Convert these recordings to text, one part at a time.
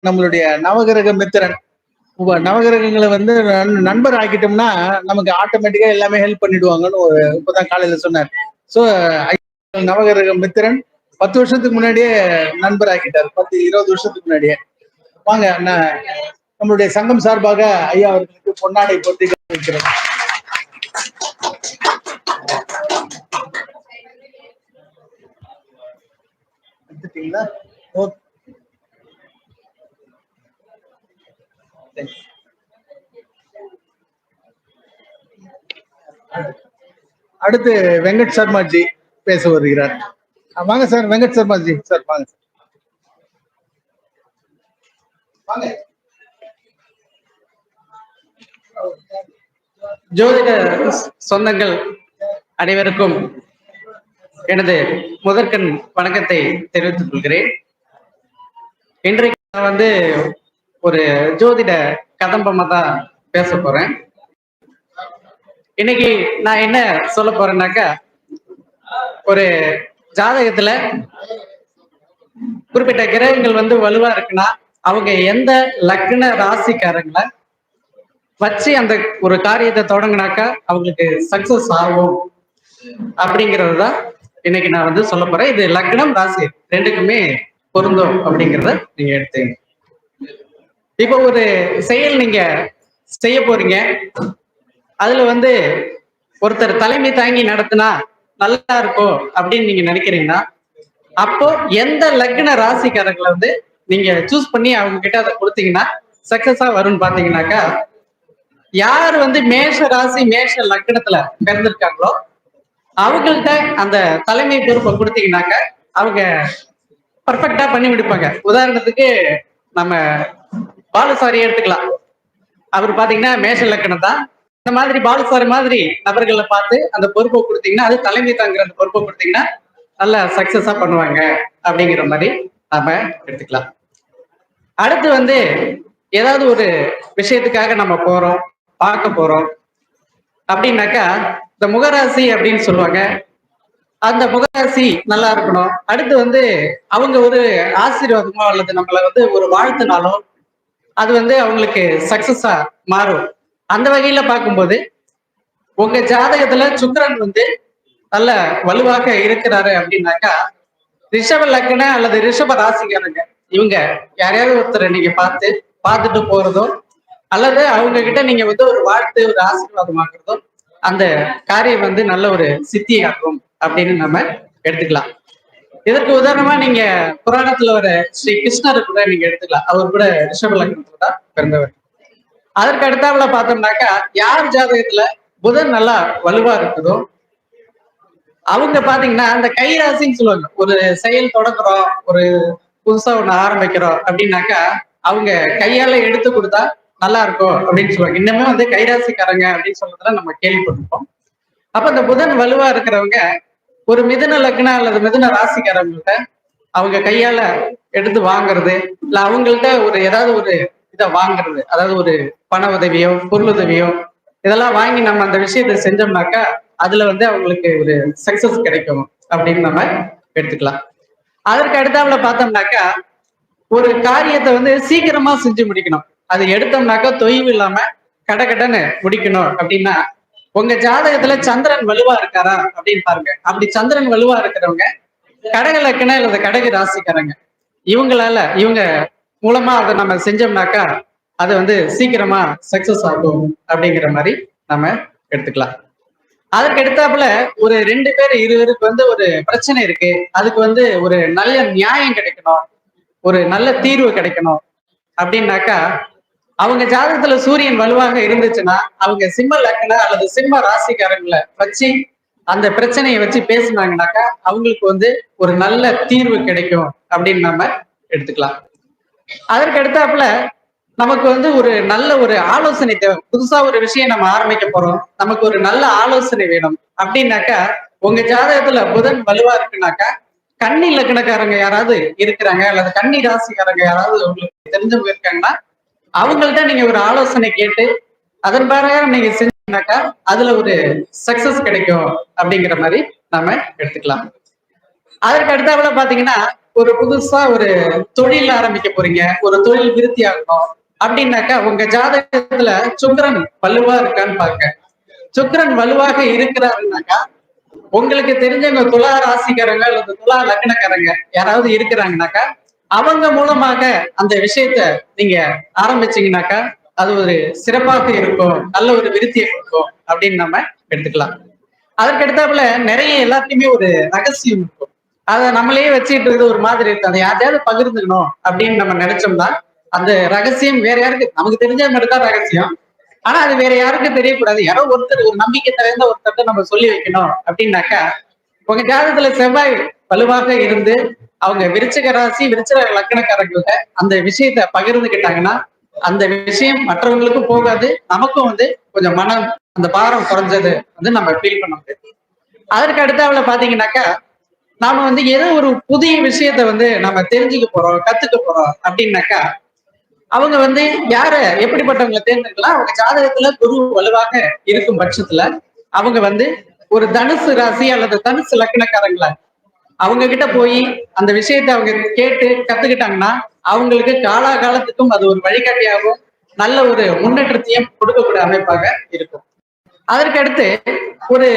நம்மளுடைய நவகிரக மித்திரன். நவகிரகங்களை வந்து நண்பர் ஆக்கிட்டோம்னா நமக்கு ஆட்டோமேட்டிக்கா எல்லாமே ஹெல்ப் பண்ணிடுவாங்கன்னு இப்பதான் காலையில சொன்னார். சோ நவகிரக மித்திரன் 10 வருஷத்துக்கு முன்னாடியே நண்பர் ஆக்கிட்டார். 10-20 வருஷத்துக்கு முன்னாடியே. வாங்க, நம்மளுடைய சங்கம் சார்பாக ஐயா அவர்களுக்கு பொன்னாடை போட்டி வைக்கிறோம். எடுத்துட்டீங்களா? அடுத்து வெங்கட் சர்மாஜி பேச வருகிறார். வாங்க சார், வெங்கட் சர்மாஜி சார் வாங்க. ஜோதிட சொந்தங்கள் அனைவருக்கும் எனது முதற்கண் வணக்கத்தை தெரிவித்துக் கொள்கிறேன். இன்றைக்கு நான் வந்து ஒரு ஜோதிட கதம்பமா தான் பேச போறேன். இன்னைக்கு நான் என்ன சொல்ல போறேன்னாக்கா, ஒரு ஜாதகத்துல குறிப்பிட்ட கிரகங்கள் வந்து வலுவா இருக்குன்னா அவங்க எந்த லக்ன ராசிக்காரங்களை வச்சு அந்த ஒரு காரியத்தை தொடங்கினாக்கா அவங்களுக்கு சக்சஸ் ஆகும் அப்படிங்கிறது தான் இன்னைக்கு நான் வந்து சொல்ல போறேன். இது லக்னம் ராசி ரெண்டுக்குமே பொருந்தும் அப்படிங்கிறத நீங்க எடுத்துங்க. இப்போ ஒரு செயல் நீங்க செய்ய போறீங்க, அதுல வந்து ஒருத்தர் தலைமை தாங்கி நடத்தினா நல்லா இருக்கும் அப்படின்னு நீங்க நினைக்கிறீங்கன்னா, அப்போ எந்த லக்ன ராசிக்காரர்களை வந்து நீங்க சூஸ் பண்ணி அவங்க கிட்ட அதை கொடுத்தீங்கன்னா சக்சஸா வரும்னு பாத்தீங்கன்னாக்கா, யார் வந்து மேஷ ராசி மேஷ லக்னத்துல பிறந்திருக்காங்களோ அவங்கள்ட்ட அந்த தலைமை பொறுப்பை கொடுத்தீங்கன்னாக்க அவங்க பர்ஃபெக்டா பண்ணி முடிப்பாங்க. உதாரணத்துக்கு நம்ம பாலுசாரி எடுத்துக்கலாம். அவர் பாத்தீங்கன்னா மேஷ லக்னம் தான். இந்த மாதிரி பாலுசாரி மாதிரி நபர்களை பார்த்து அந்த பொறுப்பை கொடுத்தீங்கன்னா, அது தலைமை தாங்குற அந்த பொறுப்பை கொடுத்தீங்கன்னா நல்லா சக்சஸா பண்ணுவாங்க அப்படிங்கிற மாதிரி நாம எடுத்துக்கலாம். அடுத்து வந்து ஏதாவது ஒரு விஷயத்துக்காக நம்ம போறோம், பார்க்க போறோம் அப்படின்னாக்கா, இந்த முகராசி அப்படின்னு சொல்லுவாங்க. அந்த முகராசி நல்லா இருக்கணும். அடுத்து வந்து அவங்க ஒரு ஆசீர்வாதமோ அல்லது நம்மளை வந்து ஒரு வாழ்த்துனாலோ அது வந்து அவங்களுக்கு சக்சஸா மாறும். அந்த வகையில பார்க்கும்போது உங்க ஜாதகத்துல சுக்கிரன் வந்து நல்ல வலுவாக இருக்கிறாரு அப்படின்னாக்கா, ரிஷப லக்ன அல்லது ரிஷப ராசிக்காரங்க இவங்க யாரையாவது ஒருத்தரை நீங்க பார்த்துட்டு போறதோ அல்லது அவங்க கிட்ட நீங்க வந்து ஒரு வாழ்த்து ஒரு ஆசீர்வாதம் ஆக்குறதோ அந்த காரியம் வந்து நல்ல ஒரு சித்தியாகும் அப்படின்னு நம்ம எடுத்துக்கலாம். இதற்கு உதாரணமா நீங்க புராணத்துல ஒரு ஸ்ரீ கிருஷ்ணரை கூட நீங்க எடுத்துக்கலாம். அவர் கூட ரிஷப லக்னத்துல தான் பிறந்தவர். அதற்கு அடுத்தாப்புல பார்த்தோம்னாக்கா, யார் ஜாதகத்துல புதன் நல்லா வலுவா இருக்குதோ அவங்க பாத்தீங்கன்னா அந்த கைராசின்னு சொல்லுவாங்க. ஒரு செயல் தொடங்குறோம், ஒரு புதுசா ஒண்ணு ஆரம்பிக்கிறோம் அப்படின்னாக்கா அவங்க கையால எடுத்து கொடுத்தா நல்லா இருக்கும் அப்படின்னு சொல்லுவாங்க. இன்னுமே வந்து கைராசிக்காரங்க அப்படின்னு சொல்றதுல நம்ம கேள்விப்பட்டிருப்போம். அப்ப இந்த புதன் வலுவா இருக்கிறவங்க ஒரு மிதுன லக்ன அல்லது மிதுன ராசிக்காரங்கள்ட்ட அவங்க கையால எடுத்து வாங்குறது, இல்ல அவங்கள்ட்ட ஒரு ஏதாவது ஒரு இதை வாங்குறது, அதாவது ஒரு பண உதவியோ பொருள் உதவியோ இதெல்லாம் வாங்கி நம்ம அந்த விஷயத்தை செஞ்சோம்னாக்கா அதுல வந்து அவங்களுக்கு ஒரு சக்சஸ் கிடைக்கும் அப்படின்னு நம்ம எடுத்துக்கலாம். அதற்கு அடுத்தாப்புல பார்த்தோம்னாக்கா, ஒரு காரியத்தை வந்து சீக்கிரமா செஞ்சு முடிக்கணும். அது எடுத்தோம்னாக்கா தொய்வு இல்லாம கடகடன்னு முடிக்கணும் அப்படின்னா, உங்க ஜாதகத்துல சந்திரன் வலுவா இருக்காரா அப்படின்னு பாருங்க. அப்படி சந்திரன் வலுவா இருக்கிறவங்க கடக லக்ன அல்லது கடக ராசிக்காரங்க இவங்க மூலமா அதை நம்ம செஞ்சோம்னாக்கா அது வந்து சீக்கிரமா சக்சஸ் ஆகும் அப்படிங்கிற மாதிரி நம்ம எடுத்துக்கலாம். அதற்கு எடுத்தாப்புல ஒரு 2 பேர் இருவருக்கு வந்து ஒரு பிரச்சனை இருக்கு, அதுக்கு வந்து ஒரு நல்ல நியாயம் கிடைக்கணும், ஒரு நல்ல தீர்வு கிடைக்கணும் அப்படின்னாக்கா, அவங்க ஜாதகத்துல சூரியன் வலுவாக இருந்துச்சுன்னா அவங்க சிம்ம லக்ன அல்லது சிம்ம ராசிக்காரங்களை வச்சு அந்த பிரச்சனையை வச்சு பேசினாங்கனாக்கா அவங்களுக்கு வந்து ஒரு நல்ல தீர்வு கிடைக்கும் அப்படின்னு நம்ம எடுத்துக்கலாம். அதற்கு அடுத்தாப்புல நமக்கு வந்து ஒரு நல்ல ஒரு ஆலோசனை தேவை. புதுசா ஒரு விஷயம் நம்ம ஆரம்பிக்க போறோம், நமக்கு ஒரு நல்ல ஆலோசனை வேணும் அப்படின்னாக்கா, உங்க ஜாதகத்துல புதன் வலுவா இருக்குனாக்கா கன்னி லக்னக்காரங்க யாராவது இருக்கிறாங்க அல்லது கன்னி ராசிக்காரங்க யாராவது உங்களுக்கு தெரிஞ்சவங்க இருக்காங்கன்னா அவங்கள்ட்ட நீங்க ஒரு ஆலோசனை கேட்டு அதன் பிரகாரம் நீங்க செஞ்சீங்கன்னாக்கா அதுல ஒரு சக்சஸ் கிடைக்கும் அப்படிங்கிற மாதிரி நாம எடுத்துக்கலாம். அதற்கு அடுத்தாப்புல பாத்தீங்கன்னா, ஒரு புதுசா ஒரு தொழில் ஆரம்பிக்க போறீங்க, ஒரு தொழில் விருத்தி ஆகணும் அப்படின்னாக்கா உங்க ஜாதகத்துல சுக்கிரன் வலுவா இருக்கான்னு பாருங்க. சுக்கிரன் வலுவாக இருக்கிறாருன்னாக்கா உங்களுக்கு தெரிஞ்சவங்க துலா ராசிக்காரங்க அல்லது துலா லக்னக்காரங்க யாராவது இருக்கிறாங்கனாக்கா அவங்க மூலமாக அந்த விஷயத்த நீங்க ஆரம்பிச்சீங்கன்னாக்கா அது ஒரு சிறப்பாக இருக்கும், நல்ல ஒரு விருத்தியை கொடுக்கும் அப்படின்னு நம்ம எடுத்துக்கலாம். அதற்கு அடுத்தாப்புல நிறைய எல்லாத்தையுமே ஒரு ரகசியம் இருக்கும். அதை நம்மளே வச்சுட்டு இருக்கிறது ஒரு மாதிரி இருக்கு. அதை யாரையாவது பகிர்ந்துக்கணும் அப்படின்னு நம்ம நினைச்சோம்னா அந்த ரகசியம் வேற யாருக்கு, நமக்கு தெரிஞ்ச மட்டும் தான் ரகசியம். ஆனா அது வேற யாருக்கும் தெரியக்கூடாது. யாரோ ஒருத்தர், ஒரு நம்பிக்கை தகுந்த ஒருத்தர் நம்ம சொல்லி வைக்கணும் அப்படின்னாக்கா உங்க ஜாதகத்துல செவ்வாய் வலுவாக இருந்து அவங்க விருச்சிக ராசி விருச்சிக லக்னக்காரங்கள்ட்ட அந்த விஷயத்த பகிர்ந்துக்கிட்டாங்கன்னா அந்த விஷயம் மற்றவங்களுக்கும் போகாது, நமக்கும் வந்து கொஞ்சம் மனம் அந்த பாரம் குறைஞ்சது வந்து நம்ம ஃபீல் பண்ண முடியும். அதற்கு அடுத்தாப்புல பாத்தீங்கன்னாக்கா நாம வந்து ஏதோ ஒரு புதிய விஷயத்த வந்து நம்ம தெரிஞ்சுக்க போறோம், கத்துக்க போறோம் அப்படின்னாக்கா அவங்க வந்து யார எப்படிப்பட்டவங்களை தேர்ந்தெடுக்கலாம். அவங்க ஜாதகத்துல குரு வலுவாக இருக்கும் பட்சத்துல அவங்க வந்து ஒரு தனுசு ராசி அல்லது தனுசு லக்னக்காரங்களை அவங்க கிட்ட போய் அந்த விஷயத்தை அவங்க கேட்டு கத்துக்கிட்டாங்கன்னா அவங்களுக்கு காலாகாலத்துக்கும் அது ஒரு வழிகாட்டியாகவும் நல்ல ஒரு முன்னேற்றத்தையும் கொடுக்கக்கூடிய அமைப்பாக இருக்கும். அதற்கு அடுத்து ஒரு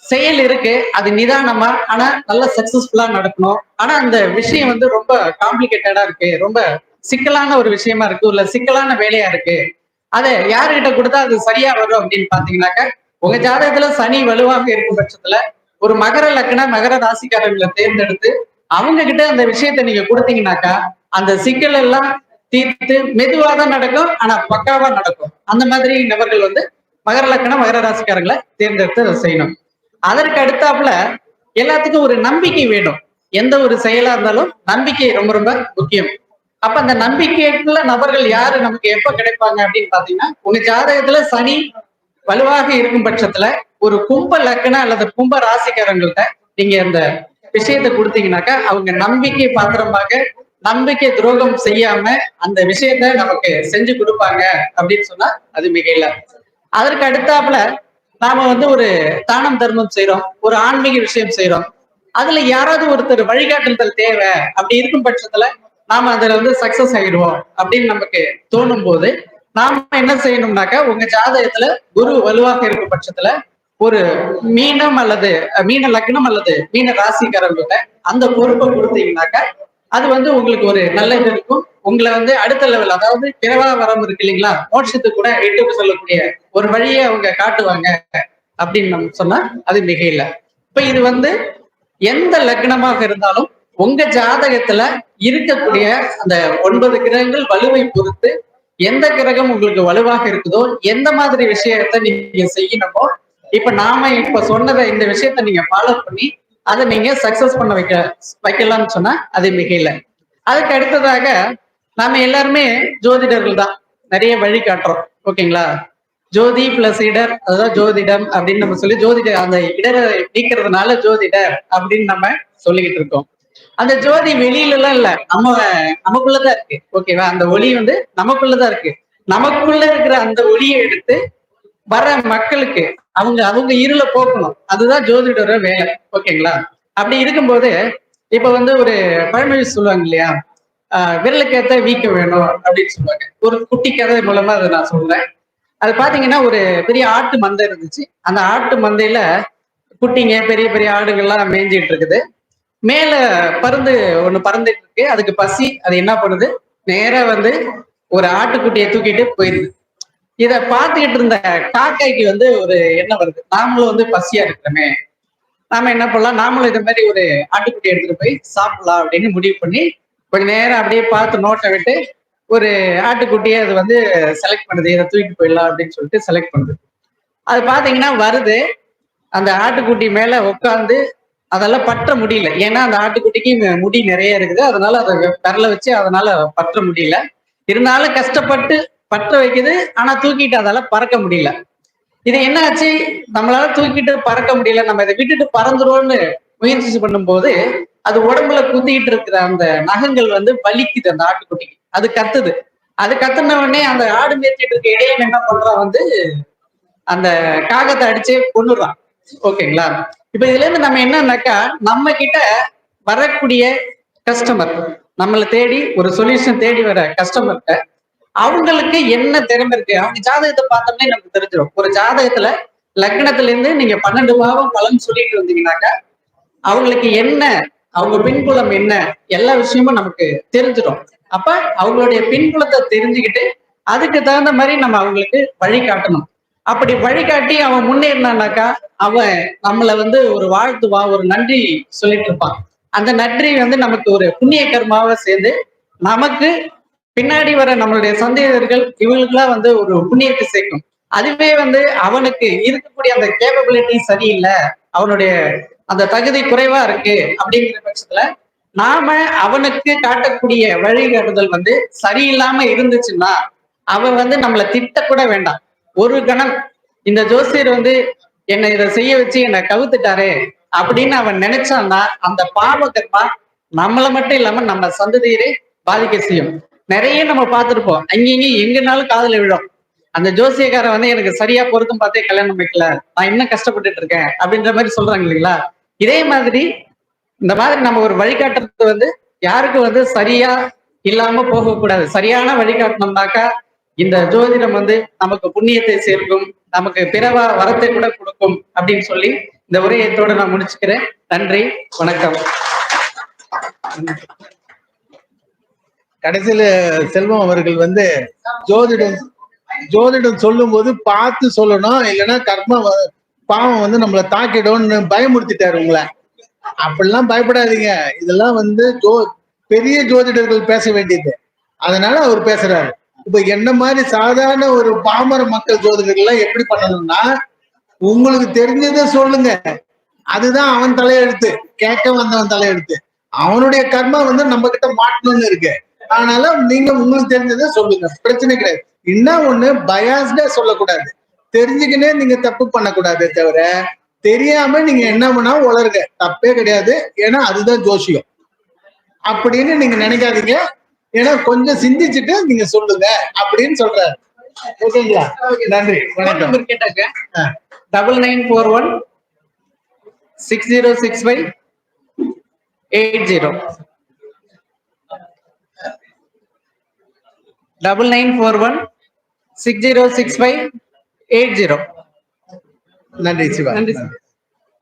செயல் இருக்கு, அது நிதானமா ஆனா நல்ல சக்சஸ்ஃபுல்லா நடக்கணும். ஆனா அந்த விஷயம் வந்து ரொம்ப காம்ப்ளிகேட்டடா இருக்கு, ரொம்ப சிக்கலான ஒரு விஷயமா இருக்கு, இல்ல சிக்கலான வேலையா இருக்கு, அதை யாருகிட்ட கொடுத்தா அது சரியா வரும் அப்படின்னு பாத்தீங்கன்னாக்க உங்க ஜாதகத்துல சனி வலுவாக இருக்கும் பட்சத்துல ஒரு மகர லக்ன மகர ராசிக்காரர்களை தேர்ந்தெடுத்து அவங்க கிட்ட அந்த விஷயத்த நீங்க கொடுத்தீங்கன்னாக்கா அந்த சிக்கல் எல்லாம் தீர்த்து மெதுவா தான் நடக்கும், ஆனா பக்காவா நடக்கும். அந்த மாதிரி நபர்கள் வந்து மகர லக்ன மகர ராசிக்காரர்களை தேர்ந்தெடுத்து அதை செய்யணும். அதற்கு அடுத்தாப்புல எல்லாத்துக்கும் ஒரு நம்பிக்கை வேணும். எந்த ஒரு செயலா இருந்தாலும் நம்பிக்கை ரொம்ப ரொம்ப முக்கியம். அப்ப அந்த நம்பிக்கைக்குள்ள நபர்கள் யாரு நமக்கு எப்ப கிடைப்பாங்க அப்படின்னு பாத்தீங்கன்னா உங்க ஜாதகத்துல சனி வலுவாக இருக்கும் பட்சத்துல ஒரு கும்ப லக்ன அல்லது கும்ப ராசிக்காரங்கள்ட்ட நீங்க அந்த விஷயத்த கொடுத்தீங்கன்னாக்கா அவங்க நம்பிக்கை பாத்திரமாக நம்பிக்கை துரோகம் செய்யாம அந்த விஷயத்த நமக்கு செஞ்சு கொடுப்பாங்க அப்படின்னு சொன்னா அது மிக இல்லை. அதற்கு அடுத்தாப்புல நாம வந்து ஒரு தானம் தர்மம் செய்யறோம், ஒரு ஆன்மீக விஷயம் செய்யறோம், அதுல யாராவது ஒருத்தர் வழிகாட்டுதல் தேவை அப்படி இருக்கும் பட்சத்துல நாம அதுல வந்து சக்சஸ் ஆகிடுவோம் அப்படின்னு நமக்கு தோணும் போது நாம என்ன செய்யணும்னாக்கா உங்க ஜாதகத்துல குரு வலுவாக இருக்கும் பட்சத்துல ஒரு மீனம் அல்லது மீன லக்னம் அல்லது மீன ராசிக்காரர்கிட்ட அந்த பொறுப்பை கொடுத்தீங்கன்னாக்கா அது வந்து உங்களுக்கு ஒரு நல்ல இது இருக்கும். உங்களை வந்து அடுத்த லெவல், அதாவது பிறவா வரம் இருக்கு இல்லைங்களா, மோட்சத்துக்கு கூட இட்டு சொல்லக்கூடிய ஒரு வழியை அவங்க காட்டுவாங்க அப்படின்னு நம்ம சொன்னா அது மிக இல்லை. இப்ப இது வந்து எந்த லக்னமாக இருந்தாலும் உங்க ஜாதகத்துல இருக்கக்கூடிய அந்த 9 கிரகங்கள் வலுவை பொறுத்து எந்த கிரகம் உங்களுக்கு வலுவாக இருக்குதோ எந்த மாதிரி விஷயத்த நீங்க செய்யணுமோ இப்ப நாம இப்ப சொன்னதை இந்த விஷயத்த நீங்க ஃபாலோ பண்ணி அதை நீங்க சக்சஸ் பண்ண வைக்கலாம்னு சொன்னா அது மிக இல்லை. அதுக்கு அடுத்ததாக நாம எல்லாருமே ஜோதிடர்கள் தான், நிறைய வழி காட்டுறோம். ஓகேங்களா, ஜோதி பிளஸ் இடர், அதாவது ஜோதிடம் அப்படின்னு நம்ம சொல்லி ஜோதிடர் அந்த இடரை நீக்கிறதுனால ஜோதிடர் அப்படின்னு நம்ம சொல்லிக்கிட்டு இருக்கோம். அந்த ஜோதி வெளியில எல்லாம் இல்ல, நமக்குள்ளதான் இருக்கு. ஓகேவா, அந்த ஒளி வந்து நமக்குள்ளதான் இருக்கு. நமக்குள்ள இருக்கிற அந்த ஒளியை எடுத்து வர மக்களுக்கு அவங்க இருளை போக்கணும், அதுதான் ஜோதிடரோட வேலை. ஓகேங்களா, அப்படி இருக்கும்போது இப்ப வந்து ஒரு பழமொழி சொல்லுவாங்க இல்லையா, விரலுக்கேத்த வீக்க வேணும் அப்படின்னு சொல்லுவாங்க. ஒரு குட்டி கதை மூலமா அதை நான் சொல்றேன். அது பாத்தீங்கன்னா ஒரு பெரிய ஆட்டு மந்தை இருந்துச்சு. அந்த ஆட்டு மந்தையில குட்டிங்க பெரிய பெரிய ஆடுகள்லாம் மேய்ஞ்சிட்டு இருக்குது. மேல பருந்து ஒண்ணு பறந்துட்டு இருக்கு, அதுக்கு பசி. அது என்ன பண்ணுது, நேரா வந்து ஒரு ஆட்டுக்குட்டியை தூக்கிட்டு போயிருது. இத பார்த்துக்கிட்டு இருந்த காக்கைக்கு வந்து ஒரு எண்ணம் வருது, நாமளும் வந்து பசியா இருக்கிறோமே, நாம என்ன பண்ணலாம், நாமளும் இந்த மாதிரி ஒரு ஆட்டுக்குட்டி எடுத்துட்டு போய் சாப்பிடலாம் அப்படின்னு முடிவு பண்ணி கொஞ்ச நேரம் அப்படியே பார்த்து நோட்டை விட்டு ஒரு ஆட்டுக்குட்டியை அது வந்து செலக்ட் பண்ணுது, இதை தூக்கிட்டு போயிடலாம் அப்படின்னு சொல்லிட்டு செலக்ட் பண்ணுது. அது பாத்தீங்கன்னா வருது, அந்த ஆட்டுக்குட்டி மேல உட்காந்து அதெல்லாம் பற்ற முடியல. ஏன்னா அந்த ஆட்டுக்குட்டிக்கு முடி நிறைய இருக்குது, அதனால அதை விரல வச்சு அதனால பற்ற முடியல. இருந்தாலும் கஷ்டப்பட்டு பற்ற வைக்குது, ஆனா தூக்கிட்டு அதால பறக்க முடியல. இது என்ன ஆச்சு, நம்மளால தூக்கிட்டு பறக்க முடியல, நம்ம இதை விட்டுட்டு பறந்துருவோம்னு முயற்சி பண்ணும்போது அது உடம்புல குத்திக்கிட்டு இருக்கிற அந்த நகங்கள் வந்து வலிக்குது அந்த ஆட்டுக்குட்டிக்கு. அது கத்துது. அது கத்துன உடனே அந்த ஆடு மேய்ச்சிட்டு இருக்க இடையில என்ன பண்றான் வந்து அந்த காகத்தை அடிச்சு கொன்னுடுறான். ஓகேங்களா, இப்ப இதுல இருந்து நம்ம என்னன்னாக்கா நம்ம கிட்ட வரக்கூடிய கஸ்டமர் நம்மளை தேடி ஒரு சொல்யூஷன் தேடி வர கஸ்டமர்கிட்ட அவங்களுக்கு என்ன திறமை இருக்கு, அவங்க ஜாதகத்தை பார்த்தோம்னே நமக்கு தெரிஞ்சிடும். ஒரு ஜாதகத்துல லக்னத்துல இருந்து நீங்க 12 பாவம் பலன் சொல்லிட்டு வந்தீங்கன்னாக்கா அவங்களுக்கு என்ன, அவங்க பின்புலம் என்ன, எல்லா விஷயமும் நமக்கு தெரிஞ்சிடும். அப்ப அவங்களுடைய பின்புலத்தை தெரிஞ்சுக்கிட்டு அதுக்கு தகுந்த மாதிரி நம்ம அவங்களுக்கு வழிகாட்டணும். அப்படி வழிகாட்டி அவன் முன்னேறினானாக்கா அவன் நம்மளை வந்து ஒரு வாழ்த்துவான், ஒரு நன்றி சொல்லிட்டு இருப்பான். அந்த நன்றி வந்து நமக்கு ஒரு புண்ணிய கர்மாவை சேர்ந்து நமக்கு பின்னாடி வர நம்மளுடைய சந்தேகர்கள் இவங்களுக்குலாம் வந்து ஒரு புண்ணியத்தை சேர்க்கும். அதுவே வந்து அவனுக்கு இருக்கக்கூடிய அந்த கேப்பபிலிட்டி சரியில்லை, அவனுடைய அந்த தகுதி குறைவா இருக்கு அப்படிங்கிற பட்சத்துல நாம அவனுக்கு காட்டக்கூடிய வழிகாட்டுதல் வந்து சரியில்லாம இருந்துச்சுன்னா அவன் வந்து நம்மளை திட்டக்கூட வேண்டாம். ஒரு கணம் இந்த ஜோசியர் வந்து என்னை இதை செய்ய வச்சு என்னை கவுத்துட்டாரு அப்படின்னு அவன் நினைச்சான்னா அந்த பாவ கர்மா நம்மளை மட்டும் இல்லாம நம்ம சந்ததியரே பாதிக்க செய்யும். நிறைய நம்ம பார்த்துருப்போம், அங்கேயும் எங்கனாலும் காதுல விழும். அந்த ஜோசியக்காரன் வந்து எனக்கு சரியா பொருத்தம் பார்த்தே கல்யாணம் வைக்கல, நான் இன்னும் கஷ்டப்பட்டுட்டு இருக்கேன் அப்படின்ற மாதிரி சொல்றாங்க இல்லைங்களா. இதே மாதிரி இந்த மாதிரி நம்ம ஒரு வழிகாட்டுறது வந்து யாருக்கும் வந்து சரியா இல்லாம போகக்கூடாது. சரியான வழிகாட்டணும்னாக்கா இந்த ஜோதிடம் வந்து நமக்கு புண்ணியத்தை சேர்க்கும், நமக்கு பிறவா வரத்தை கூட கொடுக்கும் அப்படின்னு சொல்லி இந்த உரையத்தோடு நான் முடிச்சுக்கிறேன். நன்றி, வணக்கம். கடைசியில செல்வம் அவர்கள் வந்து ஜோதிடம் சொல்லும் போது பார்த்து சொல்லணும், இல்லைன்னா கர்ம பாவம் வந்து நம்மளை தாக்கிடும்னு பயமுறுத்திட்டாரு உங்களை. அப்படிலாம் பயப்படாதீங்க, இதெல்லாம் வந்து பெரிய ஜோதிடர்கள் பேச வேண்டியது, அதனால அவர் பேசுறாரு. இப்ப என்ன மாதிரி சாதாரண ஒரு பாமர மக்கள் ஜோதிடர்கள்லாம் எப்படி பண்ணணும்னா, உங்களுக்கு தெரிஞ்சதை சொல்லுங்க, அதுதான் அவன் தலையெழுத்து, கேட்க வந்தவன் தலையெழுத்து. அவனுடைய கர்மா வந்து நம்ம கிட்ட மாட்டணும்னு இருக்கு. அதனால நீங்க உங்களுக்கு தெரிஞ்சதை சொல்லுங்க, பிரச்சனை கிடையாது. இன்னும் ஒண்ணு, பயாஸ்டா சொல்லக்கூடாது, தெரிஞ்சுக்கினே நீங்க தப்பு பண்ணக்கூடாதே தவிர தெரியாம நீங்க என்ன பண்ணா உளருங்க, தப்பே கிடையாது. ஏன்னா அதுதான் ஜோசியம் அப்படின்னு நீங்க நினைக்காதீங்க. ஏன்னா கொஞ்சம் சிந்திச்சுட்டு நீங்க சொல்லுங்க அப்படின்னு சொல்றாரு. ஓகேங்களா? நன்றி, வணக்கம். கேட்டாங்க 9941 6065 80 9941 6065 80. நன்றி சிவா. நன்றி சார்.